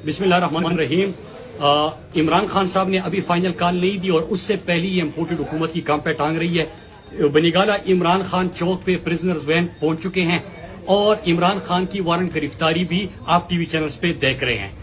बिस्मिल्लाहिर्रहमानिर्रहीम। इमरान खान साहब ने अभी फाइनल कॉल नहीं दी और उससे पहले ही इम्पोर्टेड हुकूमत की काम पे टांग रही है। बनीगाला इमरान खान चौक पे प्रिजनर्स वैन पहुंच चुके हैं और इमरान खान की वारंट गिरफ्तारी भी आप टीवी चैनल्स पे देख रहे हैं।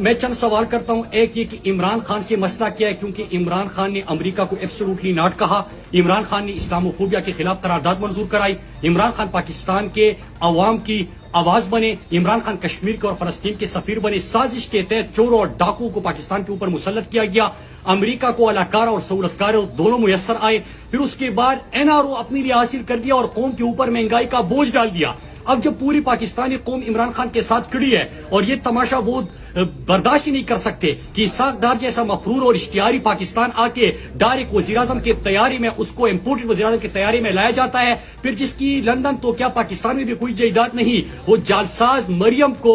मैं चंद सवाल करता हूं। एक ये कि इमरान खान से मसला क्या है, क्योंकि इमरान खान ने अमेरिका को एब्सोल्युटली नॉट कहा। इमरान खान ने इस्लामोफोबिया के खिलाफ करारदाद मंजूर कराई। इमरान खान पाकिस्तान के अवाम की आवाज बने। इमरान खान कश्मीर के और फलस्तीन के सफीर बने। साजिश के तहत चोरों और डाकुओं को पाकिस्तान के ऊपर मुसल्लत किया गया। अमेरिका को अलाकार और सहूलतकार दोनों मुयस्सर आए। फिर उसके बाद एनआरओ अपने लिए हासिल कर दिया और कौम के ऊपर महंगाई का बोझ डाल दिया। अब जब पूरी पाकिस्तानी कौम इमरान खान के साथ खड़ी है और ये तमाशा वो बर्दाश्त ही नहीं कर सकते कि इसाक डार जैसा मफरूर और इश्तिहारी पाकिस्तान आके डायरेक्ट वज़ीर-ए-आज़म की तैयारी में उसको इम्पोर्टेड वज़ीर-ए-आज़म की तैयारी में लाया जाता है। फिर जिसकी लंदन तो क्या पाकिस्तान में भी कोई जायदाद नहीं, वो जालसाज मरियम को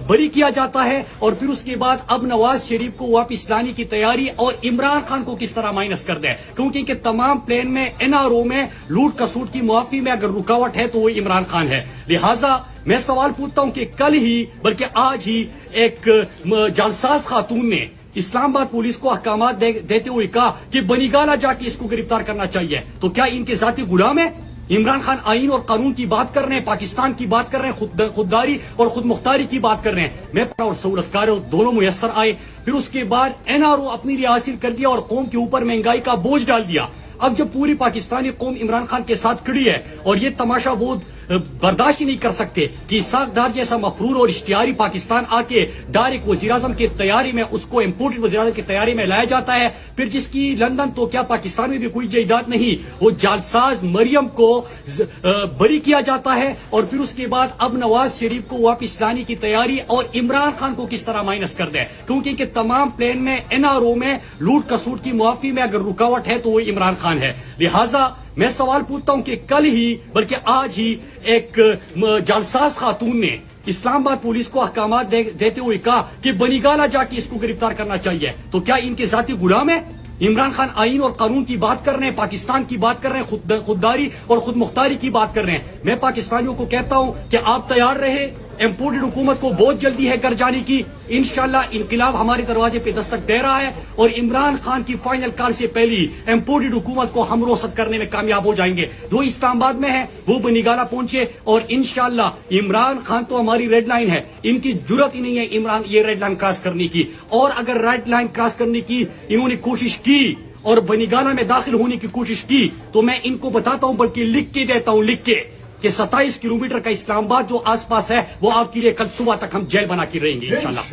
बरी किया जाता है। और फिर उसके बाद अब नवाज शरीफ को वापस लाने की तैयारी और इमरान खान को किस तरह माइनस कर दे, क्योंकि इनके तमाम प्लान में एनआरओ में लूट कसूट की मुआफी में अगर रुकावट है तो वो इमरान खान है। लिहाजा मैं सवाल पूछता हूं कि कल ही बल्कि आज ही एक जालसाज खातून ने इस्लामाबाद पुलिस को अहकामात देते हुए कहा कि बनीगाला जाके इसको गिरफ्तार करना चाहिए। तो क्या इनके जाती गुलाम है? इमरान खान आईन और कानून की बात कर रहे हैं, पाकिस्तान की बात कर रहे हैं, खुददारी और खुद मुख्तारी की बात कर रहे हैं। मैं और सहूलतकार दोनों मुयस्सर आए। फिर उसके बाद एनआरओ अपने लिए हासिल कर दिया और कौम के ऊपर महंगाई का बोझ डाल दिया। अब जब पूरी पाकिस्तानी कौम इमरान खान के साथ खड़ी है और ये तमाशा वो बर्दाश्त ही नहीं कर सकते कि इसाक डार जैसा मफरूर और इश्तिहारी पाकिस्तान आके डायरेक्ट वज़ीर-ए-आज़म की तैयारी में उसको इम्पोर्टेड वज़ीर-ए-आज़म की तैयारी में लाया जाता है। फिर जिसकी लंदन तो क्या पाकिस्तान में भी कोई जायदाद नहीं, वो जालसाज मरियम को बरी किया जाता है। और फिर उसके बाद अब नवाज शरीफ को वापस लाने की तैयारी और इमरान खान को किस तरह माइनस कर दे, क्योंकि इनके तमाम प्लान में एनआरओ में लूट कसूट की मुआफी में अगर रुकावट है तो वो इमरान खान है। लिहाजा मैं सवाल पूछता हूं कि कल ही बल्कि आज ही एक जालसाज खातून ने इस्लामाबाद पुलिस को अहकामात देते हुए कहा कि बनीगाला जाके इसको गिरफ्तार करना चाहिए। तो क्या इनके जाती गुलाम है? इमरान खान आईन और कानून की बात कर रहे हैं, पाकिस्तान की बात कर रहे हैं, खुददारी और खुद मुख्तारी की बात कर रहे हैं। मैं पाकिस्तानियों को कहता हूं कि आप तैयार रहे। इम्पोर्टेड हुकूमत को बहुत जल्दी है घर जाने की। इंशाल्लाह इनकलाब हमारे दरवाजे पे दस्तक दे रहा है और इमरान खान की फाइनल कॉल से पहले इम्पोर्टेड हुकूमत को हम रोसद करने में कामयाब हो जाएंगे। जो इस्लामाबाद में है वो बनीगाला पहुंचे और इंशाल्लाह इमरान खान तो हमारी रेड लाइन है, इनकी जुर्रत ही नहीं है इमरान ये रेड लाइन क्रॉस करने की। और अगर रेड लाइन क्रॉस करने की इन्होंने कोशिश की और बनीगाला में दाखिल होने की कोशिश की तो मैं इनको बताता हूं, बल्कि लिख के देता हूं, लिख के कि 27 किलोमीटर का इस्लामाबाद जो आसपास है वो आपके लिए कल सुबह तक हम जेल बना के रहेंगे इंशाल्लाह।